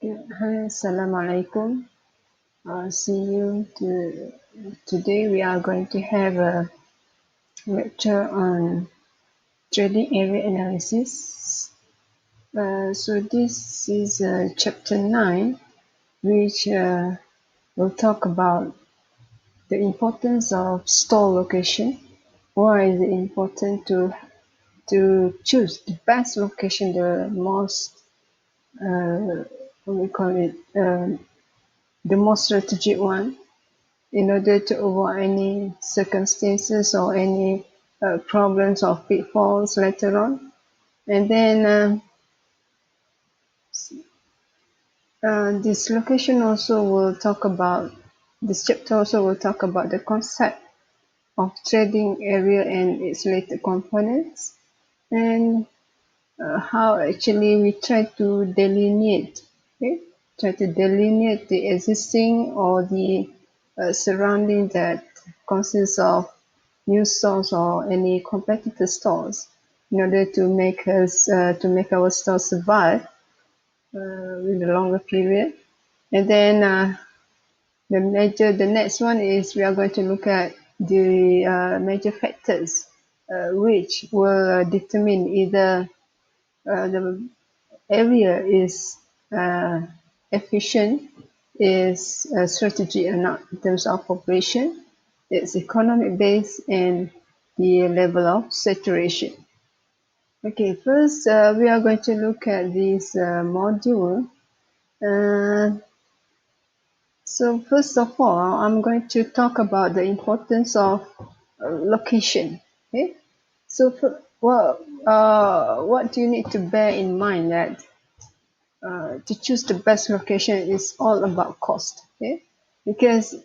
Hi, Assalamualaikum. See you. Today we are going to have a lecture on trading area analysis. So this is chapter 9, which will talk about the importance of store location. Why is it important to choose the best location, the most what we call it, the most strategic one, in order to avoid any circumstances or any problems or pitfalls later on. And then this location also will talk about, this chapter also will talk about the concept of trading area and its related components, and how actually we try to delineate, the existing or the surrounding that consists of new stores or any competitor stores, in order to make our store survive with a longer period. And then the next one is we are going to look at the major factors which will determine either the area is efficient, is strategy or not, in terms of operation, its economic base, and the level of saturation. Okay, first we are going to look at this module. So first of all, I'm going to talk about the importance of location. Okay, so what do you need to bear in mind that to choose the best location is all about cost. Okay, because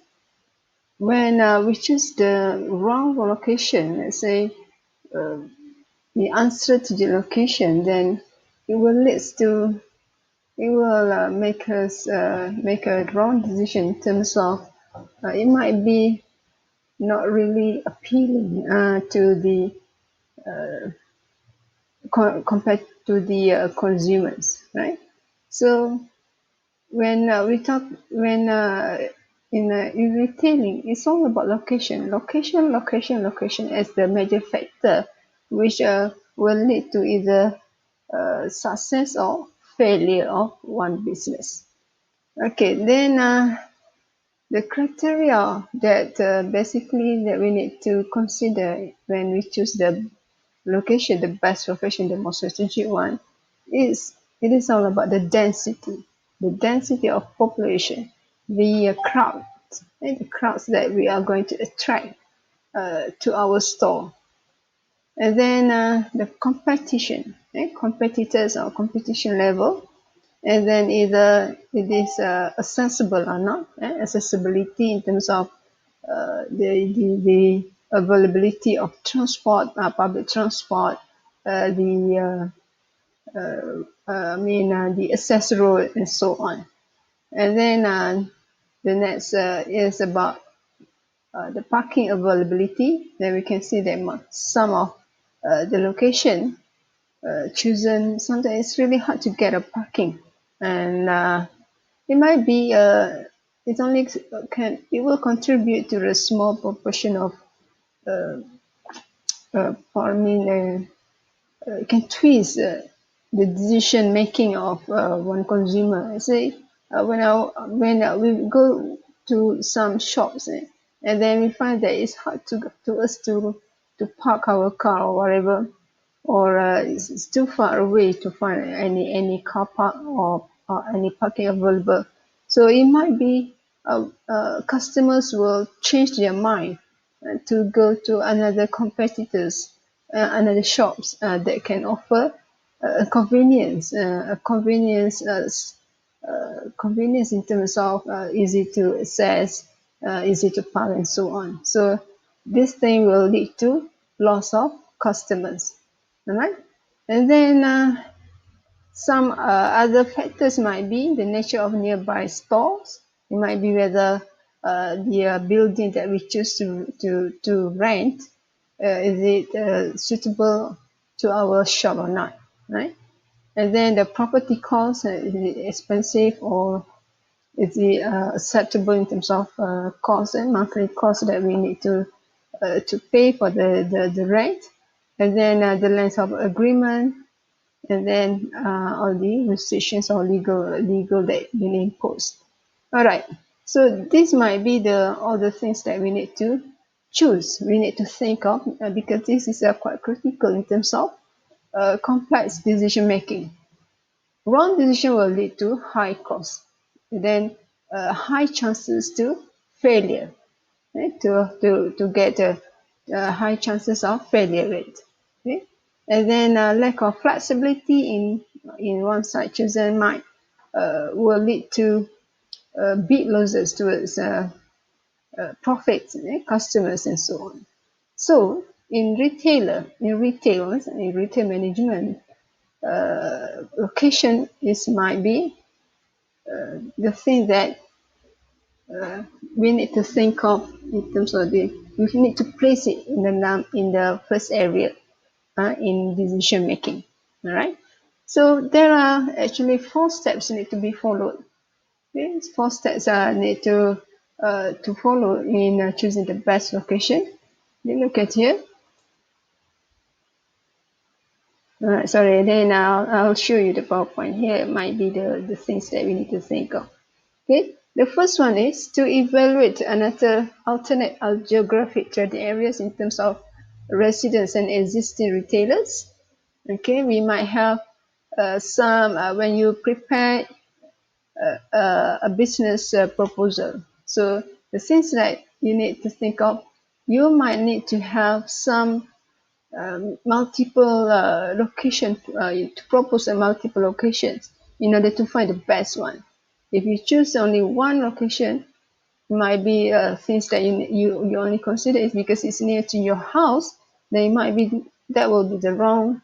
when we choose the wrong location, let's say the unstrategic location, then it will make us make a wrong decision in terms of it might be not really appealing to the compared to the consumers, right? So when we talk when in retailing, it's all about location as the major factor, which will lead to either success or failure of one business. Okay, then the criteria that basically that we need to consider when we choose the location, the best location, the most strategic one, is it is all about the density of population, the crowd, and the crowds that we are going to attract to our store. And then the competition, competitors or competition level, and then either it is accessible or not, accessibility in terms of the availability of transport, public transport, the access road, and so on. And then the next is about the parking availability. Then we can see that some of the location chosen, sometimes it's really hard to get a parking, and it might be it will contribute to a small proportion of can twist the decision making of one consumer. I say when we go to some shops, and then we find that it's hard to us to park our car or whatever, or it's too far away to find any car park or any parking available. So it might be customers will change their mind to go to another competitors, another shops that can offer convenience in terms of easy to access, easy to park, and so on. So this thing will lead to loss of customers. All right, and then some other factors might be the nature of nearby stores. It might be whether the building that we choose to rent, is it suitable to our shop or not, right? And then the property cost, is it expensive or is it acceptable in terms of cost and monthly cost that we need to pay for the rent, and then the length of agreement, and then all the restrictions or legal that been imposed. All right. So this might be the all the things that we need to choose. We need to think of because this is quite critical in terms of complex decision making. Wrong decision will lead to high cost, then high chances to failure, right? To get high chances of failure rate. Okay? And then lack of flexibility in one side chosen might will lead to big losses towards profits, customers, and so on. So in retail management, location is might be the thing that we need to think of in terms of we need to place it in the first area in decision making. All right. So there are actually 4 steps need to be followed. These 4 steps need to follow in choosing the best location. You look at here. Sorry, then I'll show you the PowerPoint here. It might be the things that we need to think of. Okay, the first one is to evaluate another alternate geographic trading areas in terms of residents and existing retailers. Okay, we might have some when you prepare a business proposal. So the things that you need to think of, you might need to have some multiple location to propose a multiple locations in order to find the best one. If you choose only one location, it might be things that you only consider is because it's near to your house. Then it might be that will be the wrong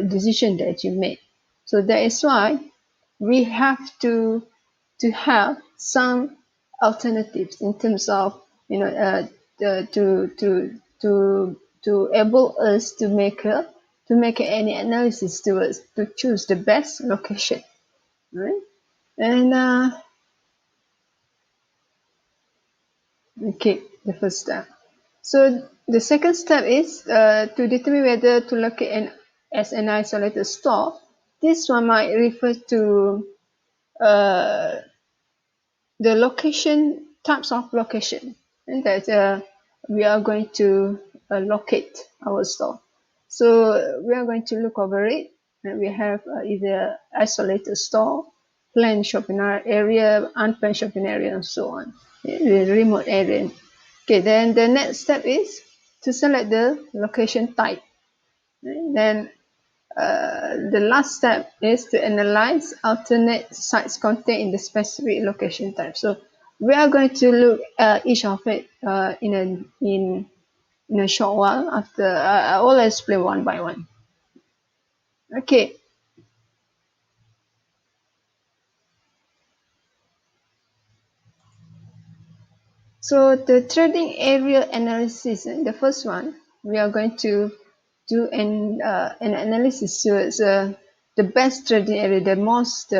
decision that you made. So that is why we have to have some alternatives in terms of to able us to make any analysis towards to choose the best location, right? And okay, the first step. So the second step is to determine whether to locate as an isolated store. This one might refer to uh, the location types of location, and that we are going to locate our store. So we are going to look over it, and we have either isolated store, planned shopping area, unplanned shopping area, and so on, the remote area. Okay, then the next step is to select the location type. Then the last step is to analyze alternate sites contained in the specific location type. So we are going to look at each of it in a short while. After I will explain one by one. Okay. So the trading area analysis, the first one, we are going to do an analysis towards the best trading area, the most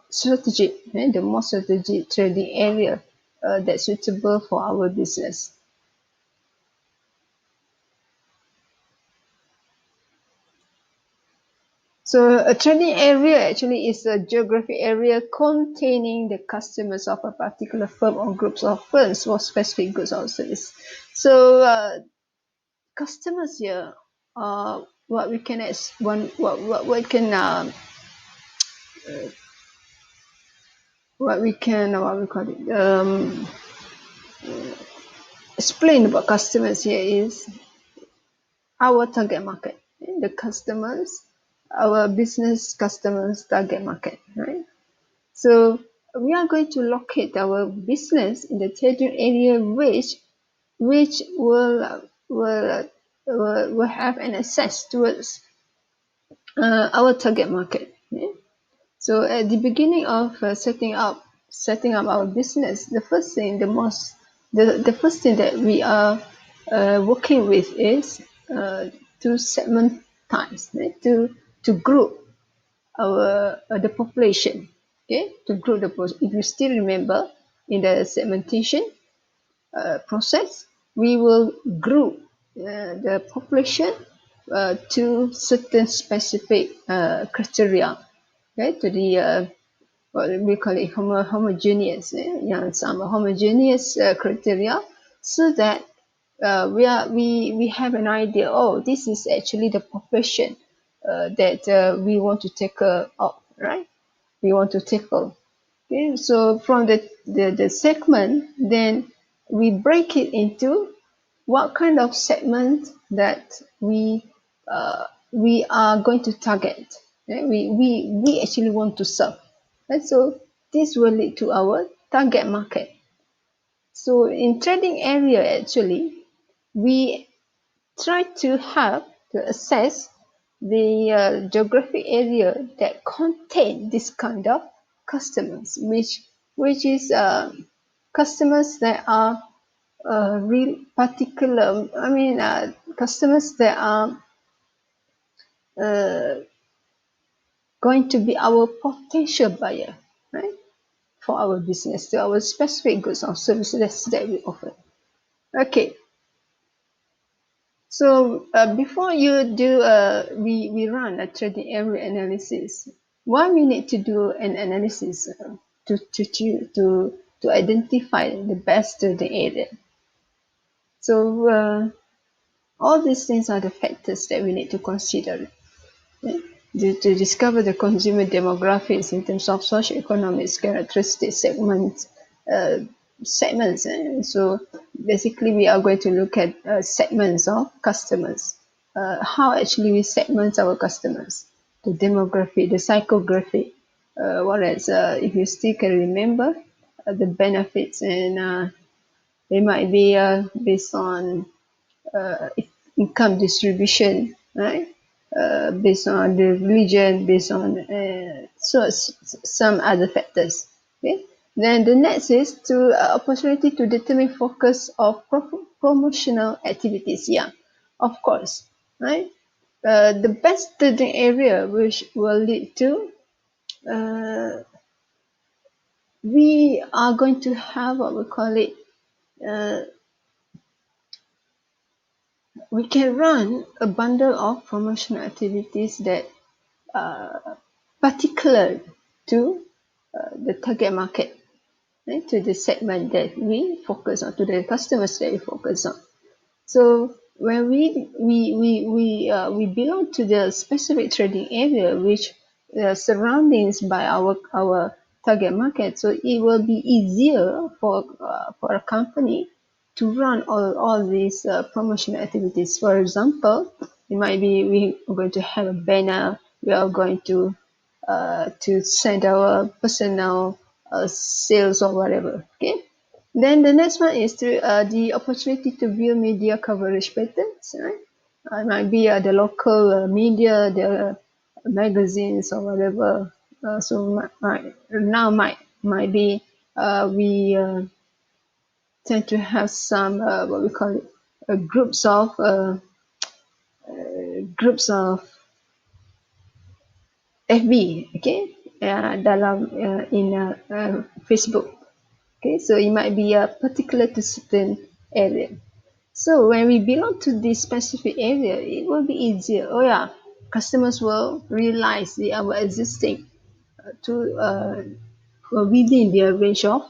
strategic, the most strategic trading area that's suitable for our business. So a trading area actually is a geographic area containing the customers of a particular firm or groups of firms for specific goods or service. So customers here are what we can what can what we call it explain about customers here is our target market, the customers, our business customers target market, right? So we are going to locate our business in the trading area which will have an access towards our target market. Yeah? So at the beginning of setting up our business, the first thing, the first thing that we are working with is to times, right? To group our the population, okay, to group the population. If you still remember, in the segmentation process, we will group the population to certain specific criteria, okay, to the what we call it homogeneous, some homogeneous criteria, so that we have an idea. Oh, this is actually the population that we want to tackle up, right? We want to tackle. Okay, so from the segment, then we break it into what kind of segment that we are going to target. Right? We actually want to serve. Right? So this will lead to our target market. So in trading area, actually, we try to have to assess the geographic area that contain this kind of customers, which is customers that are real particular. I mean, customers that are uh, going to be our potential buyer, right, for our business, to our specific goods or services that we offer. Okay, so before you do, we run a trading area analysis. Why we need to do an analysis to identify the best trading area. So all these things are the factors that we need to consider, yeah, to discover the consumer demographics in terms of socioeconomic characteristics, uh, segments. So basically, we are going to look at segments of customers. How actually we segment our customers, the demography, the psychography. What else? If you still can remember, the benefits, and they might be based on uh, income distribution, right? Based on the religion, based on some other factors. Okay. Then the next is to opportunity to determine focus of promotional activities. Yeah, of course, right? The best studying area which will lead to we are going to have what we call it. Uh, we can run a bundle of promotional activities that particular to the target market, right? To the segment that we focus on, to the customers that we focus on. So when we belong to the specific trading area, which surroundings by our target market, so it will be easier for a company to run all these promotional activities. For example, it might be we are going to have a banner. We are going to send our personal sales or whatever. Okay. Then the next one is to the opportunity to view media coverage patterns. Right? It might be the local media, the magazines or whatever. So now might be we tend to have some what we call it groups of FB, okay, dalam in Facebook. Okay, so it might be particular to certain area. So when we belong to this specific area, it will be easier. Oh yeah, customers will realize they are existing to within their range of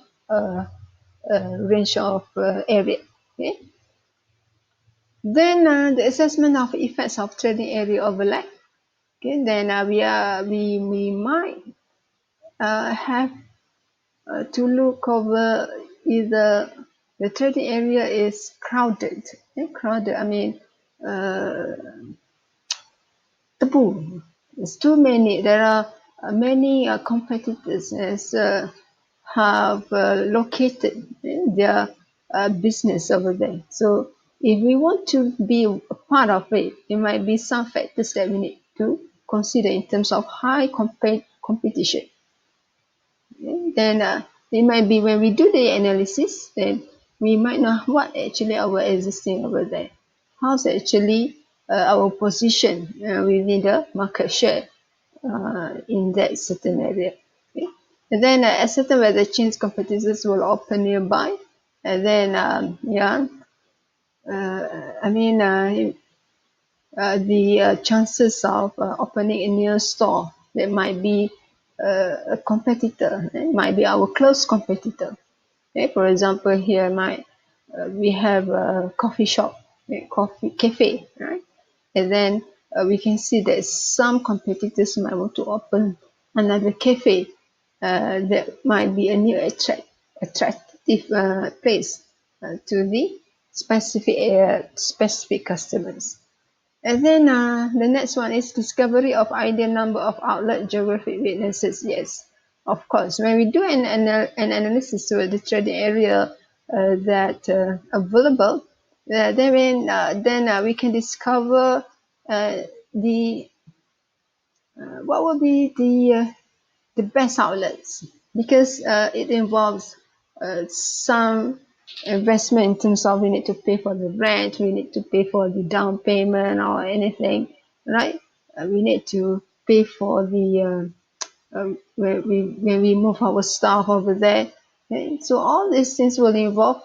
area. Okay. Then the assessment of effects of trading area overlap. Okay. Then we might have to look over either the trading area is crowded. Crowded. I mean, uh, taboo. There's too many. There are many competitors as have located their business over there. So if we want to be a part of it, it might be some factors that we need to consider in terms of high competition. Then it might be when we do the analysis, then we might know what actually our existing over there. How's actually our position within the market share in that certain area. Okay? And then at certain weather change, competitors will open nearby. And then, I mean, the chances of opening a new store that might be a competitor, it might be our close competitor. Okay? For example, here we have a coffee shop, coffee cafe, right? And then we can see that some competitors might want to open another cafe that might be a new attractive place to the specific customers. And then the next one is discovery of ideal number of outlet geographic witnesses. Yes, of course. When we do an analysis to the trading area that available, then we can discover uh, the what will be the best outlets, because it involves some investment in terms of we need to pay for the rent, we need to pay for the down payment or anything, right? We need to pay for the when we move our staff over there. Okay? So all these things will involve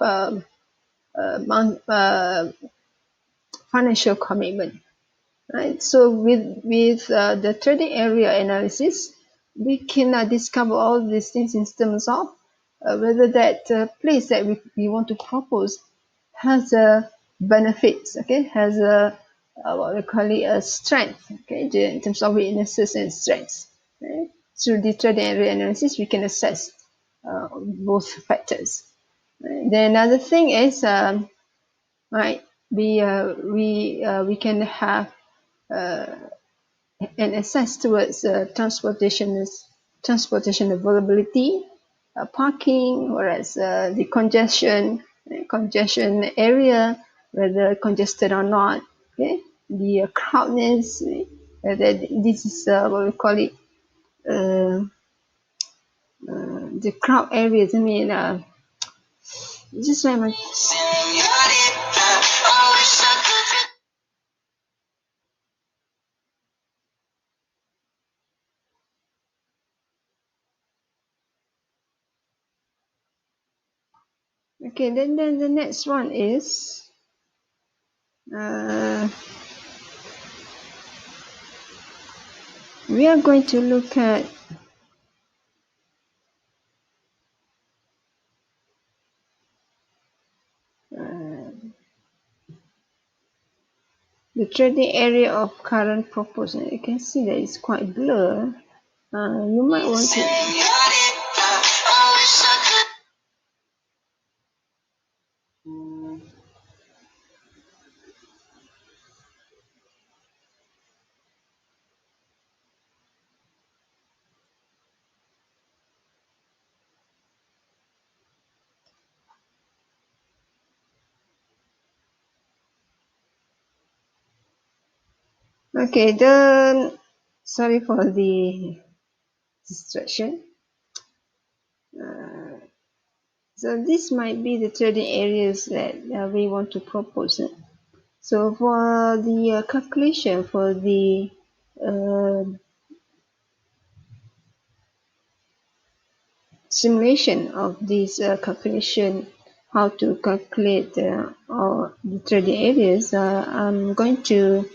financial commitment. Right. So with the trading area analysis, we can discover all these things in terms of whether that place that we want to propose has a benefits, okay, has a what we call it a strength, okay, in terms of weaknesses and strengths. Okay? Through the trading area analysis, we can assess both factors. Right? Then another thing is, right, we can have uh, and assess towards transportation availability, parking, whereas the congestion area, whether congested or not, okay, the crowdness, whether this is what we call it, uh, the crowd areas. I mean, just like my okay. Then the next one is uh, we are going to look at the trading area of current proposal. You can see that it's quite blur. You might want to. Okay, sorry for the distraction. So this might be the trading areas that we want to propose. So for the calculation for the uh, simulation of this calculation, how to calculate all the trading areas, I'm going to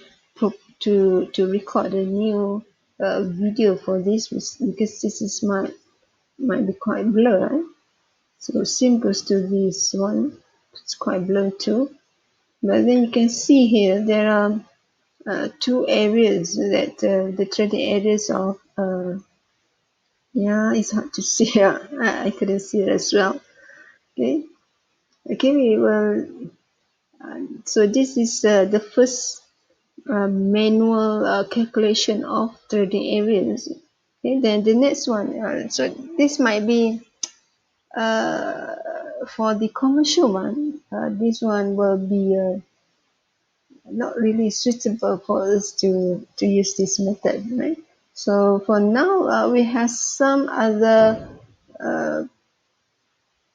record a new video for this, because this is might be quite blurred. So same goes to this one. It's quite blurred too. But then you can see here there are two areas that the trading areas of yeah, it's hard to see. I couldn't see it as well. Okay, we will. So this is the first manual calculation of trading areas. Okay, then the next one. So this might be uh, for the commercial one. This one will be not really suitable for us to use this method, right? So for now, we have some other uh,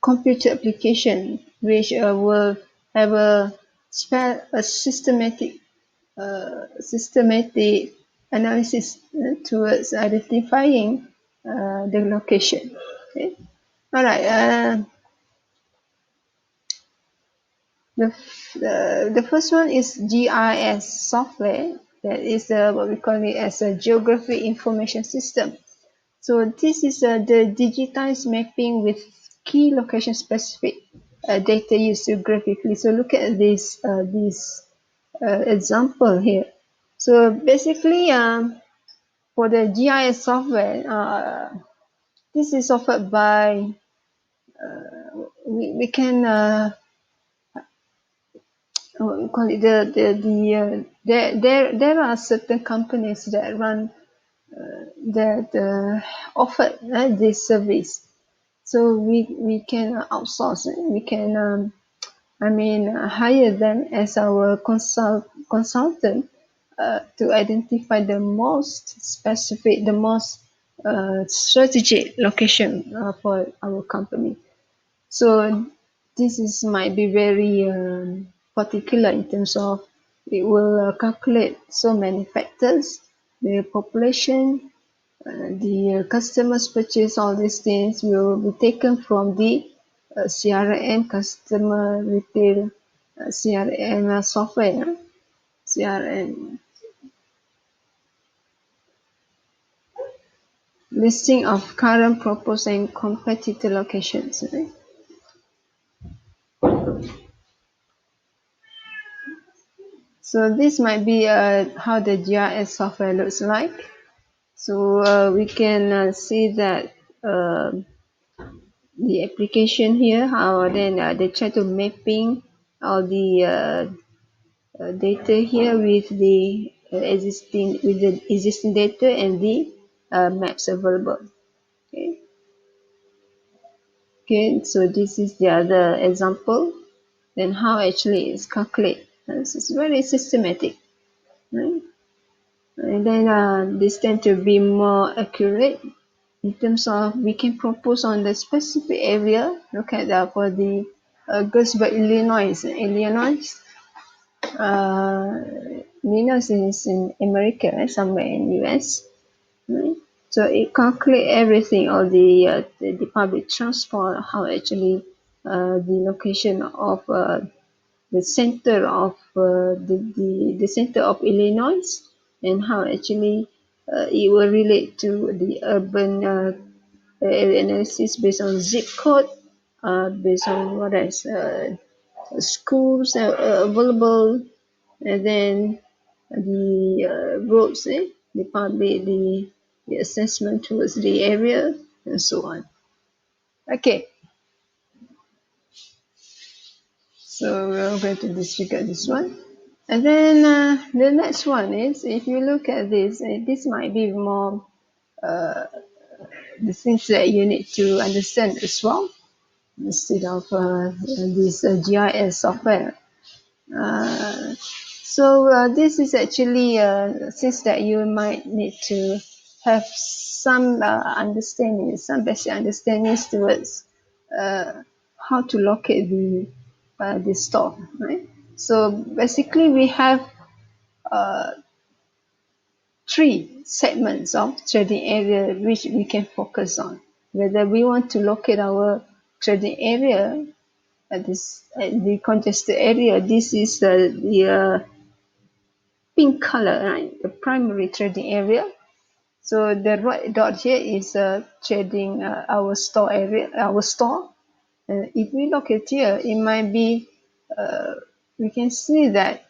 computer application which will have a systematic systematic analysis towards identifying the location. Okay. All right. The first one is GIS software. That is what we call it as a geography information system. So this is the digitized mapping with key location specific data used geographically. So look at this example here. So basically, for the GIS software, this is offered by we can what we call it there are certain companies that run that offer this service. So we can outsource it. We can hire them as our consultant to identify the most specific, the most strategic location for our company. So this is might be very particular in terms of it will calculate so many factors, the population, the customers purchase, all these things will be taken from the CRM, customer retail CRM software. CRM listing of current, proposed, and competitor locations. Right? So this might be how the GIS software looks like. So we can see that the application here, how then they try to mapping all the data here with the existing data and the maps available. Okay. Okay. So this is the other example. Then how actually it's calculated. This is very systematic. Right? And then this tend to be more accurate in terms of we can propose on the specific area. Look at that for the Gettysburg, Illinois. Illinois is in America, right? Somewhere in US. Right? So it calculate everything, all the public transport, how actually the location of the center of the center of Illinois, and how actually it will relate to the urban area analysis based on zip code, based on what else, schools available, and then the roads, the public, the assessment towards the area, and so on. Okay, so we're going to disregard this one. And then the next one is, if you look at this, this might be more the things that you need to understand as well, instead of this GIS software. So this is actually since that you might need to have some understanding, some basic understandings towards how to locate the store, right? So basically, we have uh, three segments of trading area which we can focus on. Whether we want to locate our trading area at the congested area, this is the pink color, right? The primary trading area. So the right dot here is trading our store area, our store. And if we look at here, it might be we can see that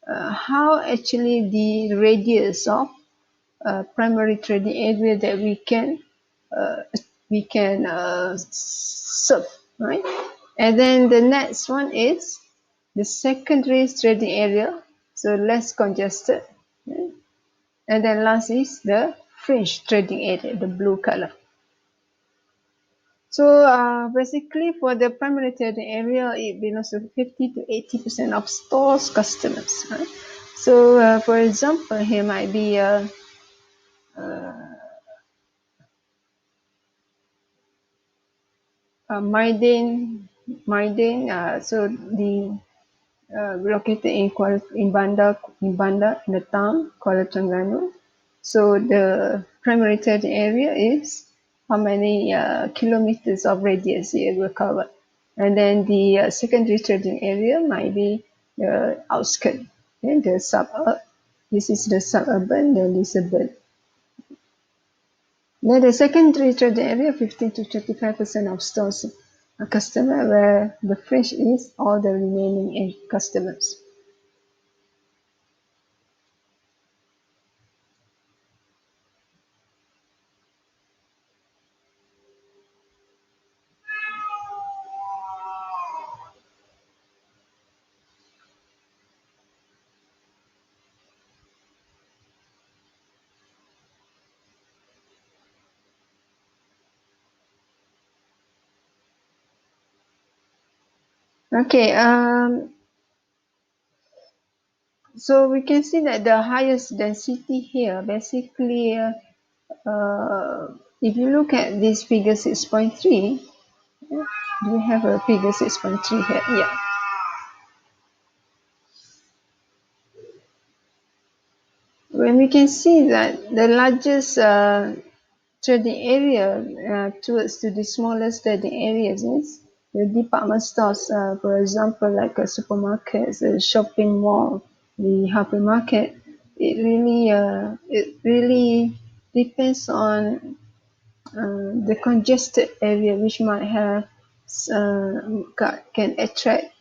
how actually the radius of primary trading area that we can serve, right? And then the next one is the secondary trading area, so less congested. Right? And then last is the fringe trading area, the blue color. So basically for the primary trading area, it belongs to 50 to 80% of stores customers. Right? So for example, here might be Mardin, so the located in Bandar, in the town, Kuala Terengganu. So the primary trading area is how many kilometers of radius it will cover. And then the secondary trading area might be the outskirts, okay, the suburb. This is the suburban, then this urban. Then the secondary trading area, 15 to 35% of stores are customer, where the fresh is all the remaining customers. Okay, so we can see that the highest density here, basically, if you look at this figure 6.3, do we have a figure 6.3 here? Yeah. When we can see that the largest trading area towards to the smallest trading areas is the department stores, for example, like a supermarkets, a shopping mall, the hypermarket. It really depends on the congested area, which might have can attract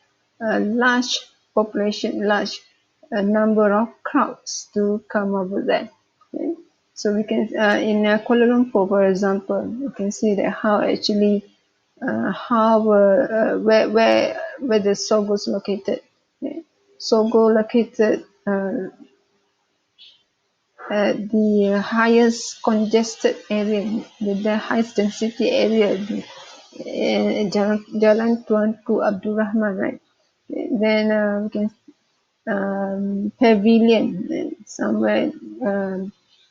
a large population, large number of crowds to come over there. Okay? So we can in Kuala Lumpur, for example, you can see that how actually how where the Sogo is located. Okay? Sogo located the highest congested area, the highest density area, Jalan Tuanku Abdul Rahman, right? Then we can pavilion somewhere.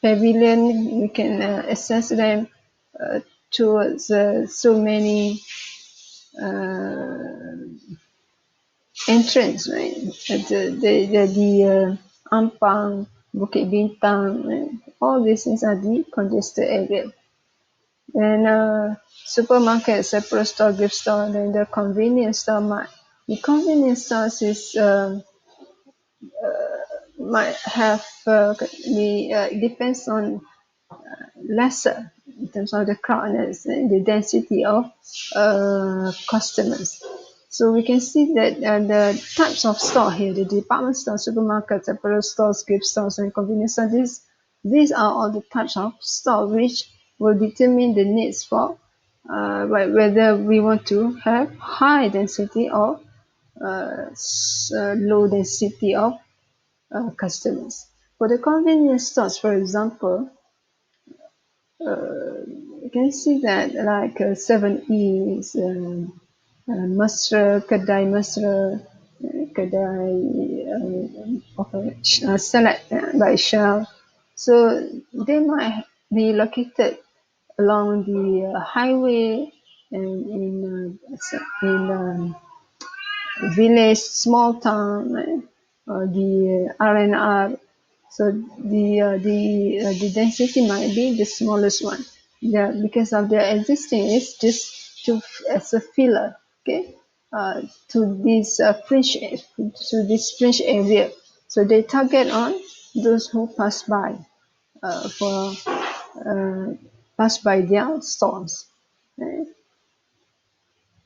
Pavilion, we can access them towards so many uh, entrance, right? The Ampang, Bukit Bintang, all these things are the congested area. Then supermarket, separate store, gift store, then the convenience store. The convenience stores is might have it depends on lesser in terms of the crowdness and the density of customers. So we can see that the types of store here, the department stores, supermarkets, apparel stores, gift stores, and convenience stores, these are all the types of store which will determine the needs for whether we want to have high density or low density of customers. For the convenience stores, for example, you can see that like 7 Mesra, Kedai Mesra, Kedai Salad by Shell. So they might be located along the highway and in village, small town, or the R&R. So the density might be the smallest one. Yeah, because of their existing is just to as a filler, okay, to this fringe area. So they target on those who for uh, pass by their stores. Okay.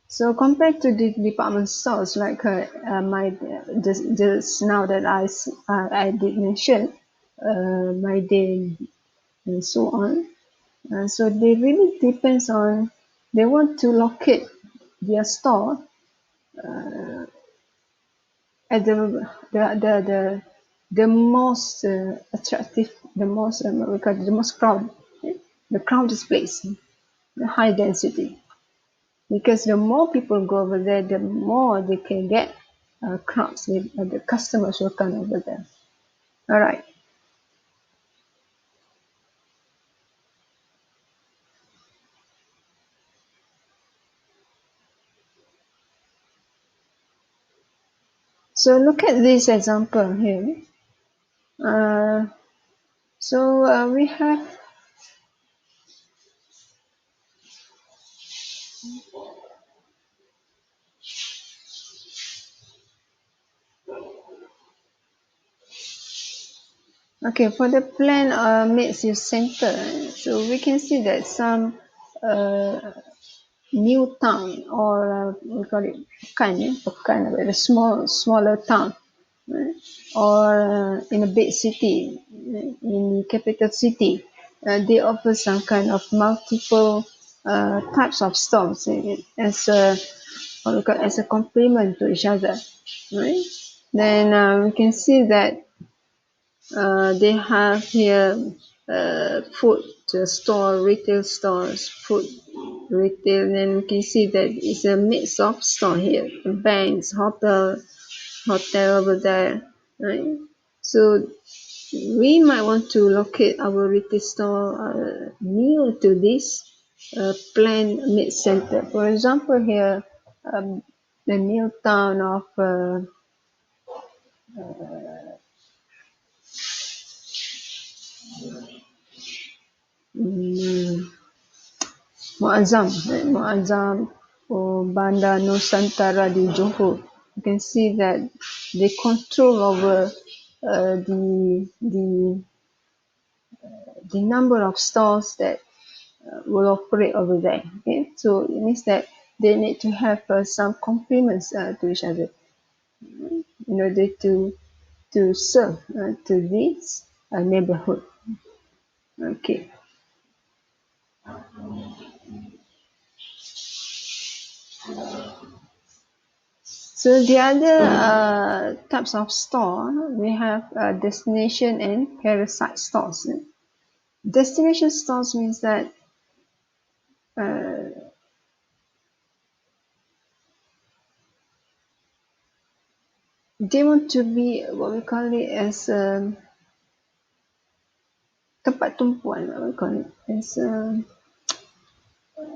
So compared to the department stores, like my just now that I did mention, my day and so on. So they really depends on they want to locate their store at the most attractive, the most we call it the most crowd, the crowded place, the high density. Because the more people go over there, the more they can get crowds. The customers will come over there. All right. So look at this example here. We have okay for the plan mixed use center. So we can see that some new town or we call it pekan, a smaller town, right? Or in a big city, in capital city, they offer some kind of multiple types of stores as a what we call as a complement to each other, right? Then we can see that they have here food store, retail stores, food retail, and we can see that it's a mix of store here, banks, hotel over there, right? So we might want to locate our retail store near to this planned mid center. For example, here the new town of mm, Muazzam, right? Muazzam or Bandar Nusantara di Johor. You can see that they control over the number of stores that will operate over there. Okay, so it means that they need to have some complements to each other in order to serve to this neighborhood. Okay. So the other types of store, we have destination and parasite stores. Destination stores means that uh, they want to be what we call it as tempat tumpuan, what we call it as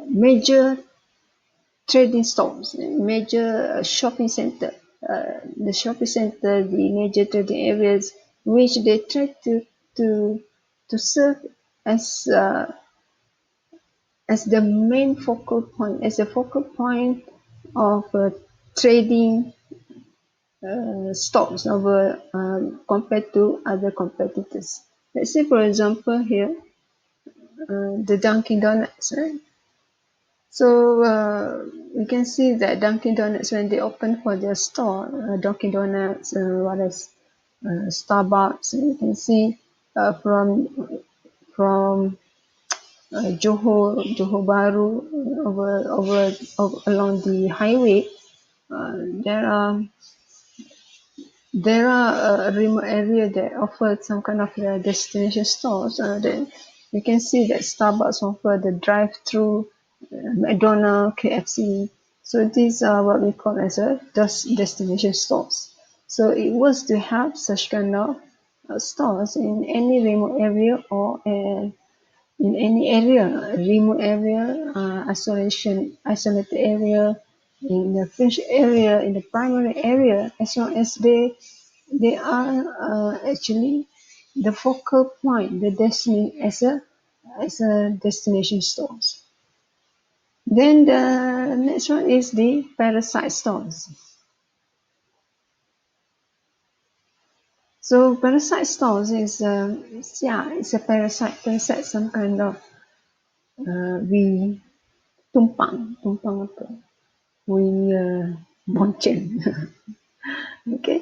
major trading stores, major shopping center. The shopping center, the major trading areas, which they try to to serve as as the main focal point, as a focal point of trading stocks over compared to other competitors. Let's say, for example, here the Dunkin' Donuts, right? So we can see that Dunkin' Donuts when they open for their store, Dunkin' Donuts, what else? Starbucks. You can see from Johor Bahru over along the highway. Uh, there are there are a remote area that offer some kind of destination stores. Then you can see that Starbucks offer the drive-through, McDonald's, KFC. So these are what we call as a destination stores. So it was to have such kind of stores in any remote area or in any area, remote area, isolated area, in the fringe area, in the primary area, as long as they are actually the focal point, the destiny as a destination stores. Then the next one is the parasite stores. So parasite stores is it's a parasite. Parasite some kind of we tumpang apa? We bonceng. Okay.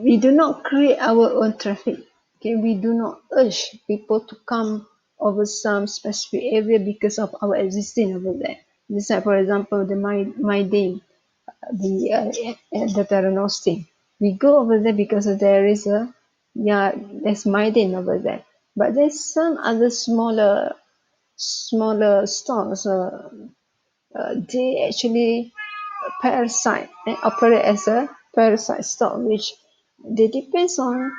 We do not create our own traffic. Okay, we do not urge people to come over some specific area because of our existing over there. This like, for example, the Maidin, the Theranostin. We go over there because there is there's Maidin over there. But there's some other smaller stores. They actually parasite and operate as a parasite store, which they depends uh,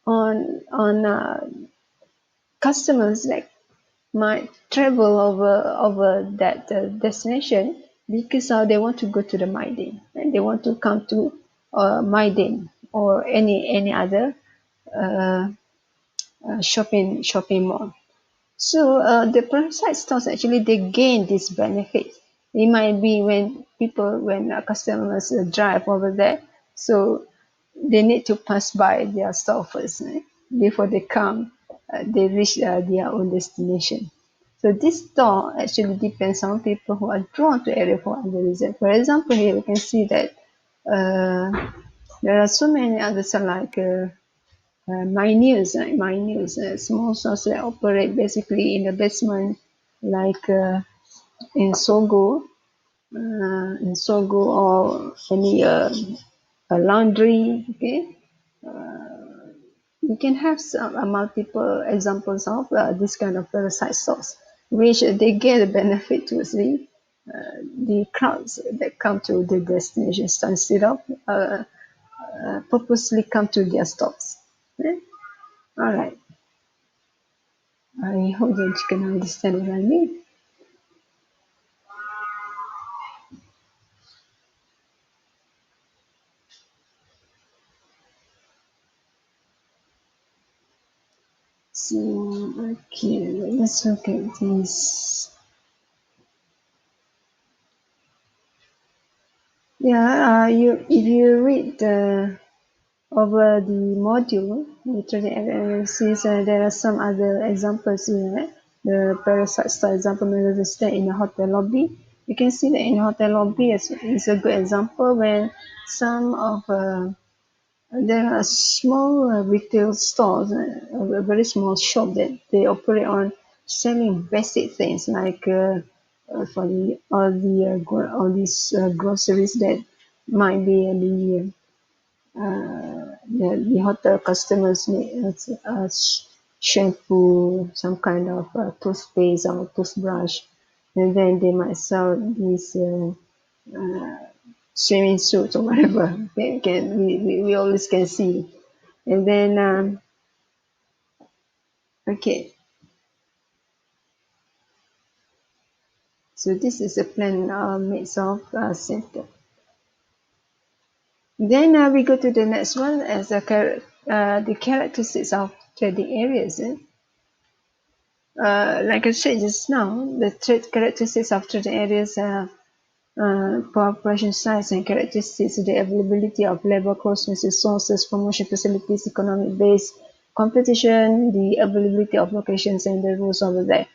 on customers that might travel over that destination because they want to go to the Mydin and they want to come to Mydin or any other uh, shopping mall. So the peroxide stores actually they gain this benefit. It might be when customers drive over there, so they need to pass by their store first before they come. They reach their own destination. So this store actually depends on people who are drawn to area for other reasons. For example, here we can see that uh, there are so many others like my news, small stores that operate basically in the basement, like in Sogo or any a laundry. Okay, you can have some multiple examples of this kind of parasite stores, which they get a benefit towards the crowds that come to the destination instead of purposely come to their stores. Okay? All right. I hope that you can understand what I mean. So, okay, let's look at this. Yeah, if you read over the module, nitrogen analysis, there are some other examples here. The parasite style example manifested in a hotel lobby. You can see that in a hotel lobby is a good example when some of there are small retail stores, a very small shop that they operate on selling basic things like for all these groceries that might be the hotel customers need shampoo, some kind of toothpaste or toothbrush, and then they might sell these swimming suits or whatever. We always can see. And then, okay, so this is a plan made of center. Then we go to the next one as the characteristics of trading areas. Like I said just now, the trade characteristics of trading areas population size and characteristics, the availability of labor cost, resources, promotion facilities, economic base, competition, the availability of locations, and the rules over there.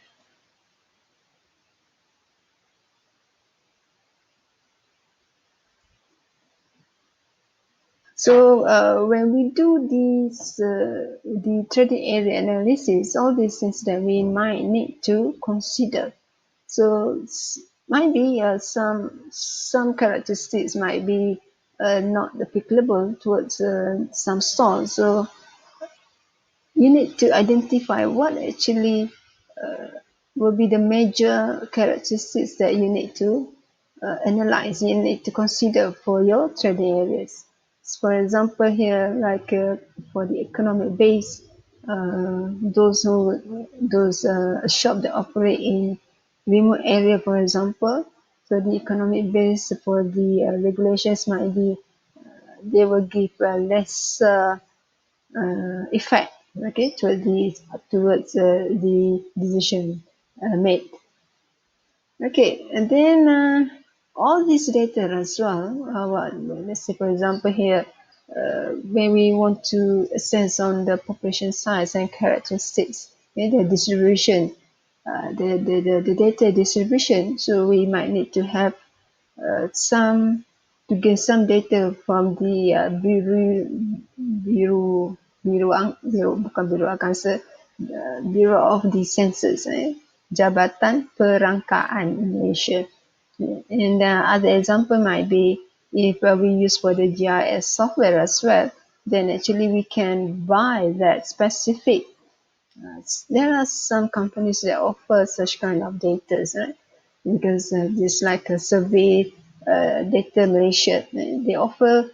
So when we do the trading area analysis, all these things that we might need to consider. So might be some characteristics might be not applicable towards some stores. So you need to identify what actually will be the major characteristics that you need to analyze, you need to consider for your trading areas. So for example, here, like for the economic base, those shops that operate in remote area, for example, so the economic base for the regulations might be they will give less effect, okay, towards the decision made. Okay, and then all this data as well, let's say for example here, when we want to assess on the population size and characteristics, okay, the distribution, the data distribution, so we might need to have some to get some data from the Bureau bukan Bureau Angkasa, Bureau of the Census, Jabatan Perangkaan Malaysia. And other example might be if we use for the GIS software as well, then actually we can buy that specific. There are some companies that offer such kind of data, right? Because just like a survey data Malaysia, they offer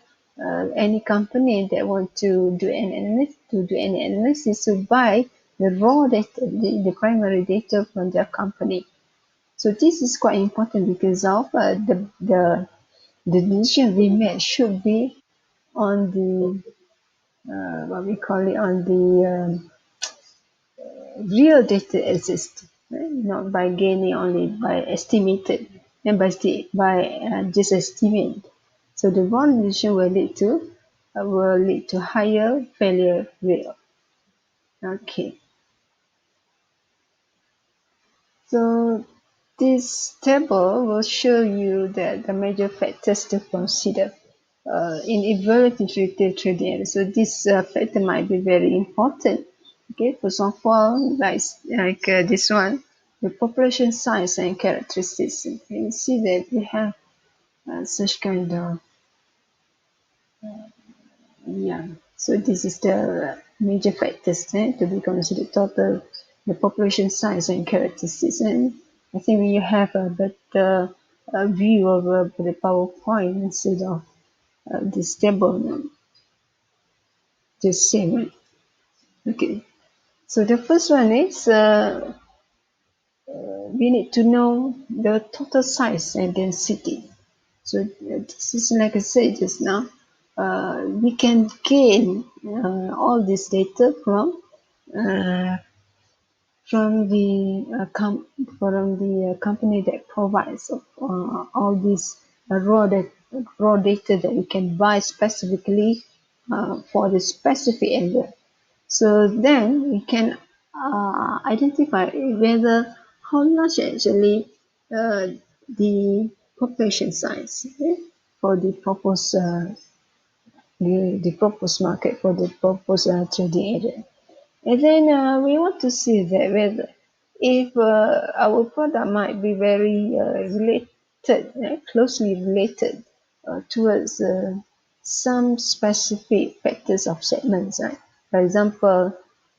any company that want to do any analysis to buy the raw data, the primary data from their company. So this is quite important because of the decision we made should be on the what we call it, on the real data exist, right? Not by gaining, only by estimated and by just estimate. So the wrong decision will lead to higher failure rate. Okay, so this table will show you that the major factors to consider in evaluating retail trading. So this factor might be very important. Okay, for example, this one, the population size and characteristics. You can see that we have such kind of yeah. So this is the major factors to be considered: total, the population size and characteristics. And I think when you have a better view of the PowerPoint instead of this table, just same it. Okay. So the first one is we need to know the total size and density. So this is like I said just now. We can gain all this data uh, from the company that provides all these raw data that we can buy specifically for the specific area. So then we can identify whether how much actually the population size, okay, for the proposed market, for the proposed trading area. And then we want to see that whether if our product might be very related, closely related towards some specific factors of segments. Right? For example,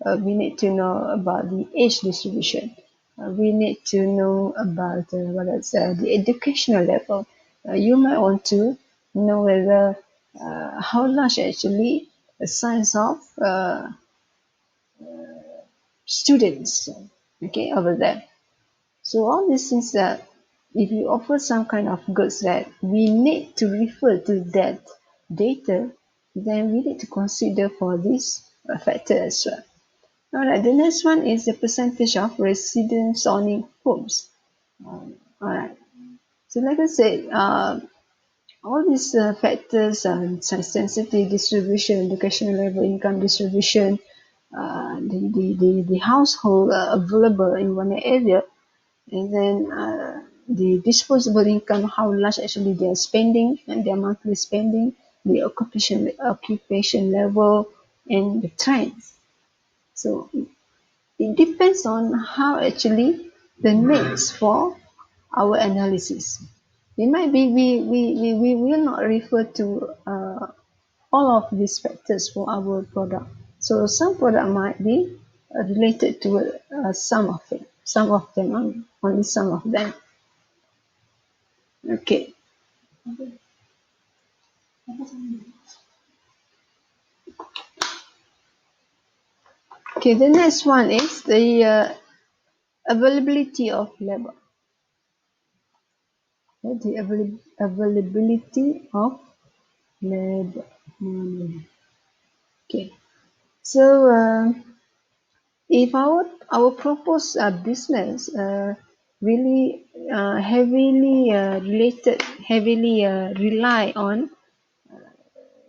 we need to know about the age distribution. We need to know about the educational level. You might want to know whether how large actually the size of students, okay, over there. So all these things that if you offer some kind of goods that we need to refer to that data, then we need to consider for this factor as well. All right, the next one is the percentage of residents owning homes. All right, so like I said, all these factors, size density distribution, educational level, income distribution, the household available in one area, and then the disposable income, how large actually they are spending and their monthly spending, the occupation level, and the trends. So it depends on how actually the needs for our analysis. It might be we will not refer to all of these factors for our product. So some product might be related to some of them, only some of them. Okay. Okay, the next one is the availability of labor. The availability of labor. Okay. So if our proposed business really heavily rely on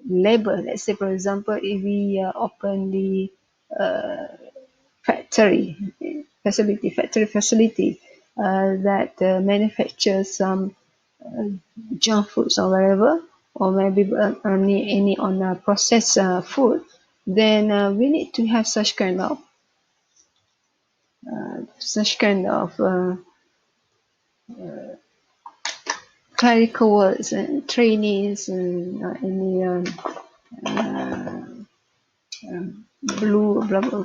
labor. Let's say, for example, if we open the uh, factory facility that manufactures some junk foods or whatever, or maybe any on processed food, then we need to have such kind of clerical words and trainees and any blue blah blah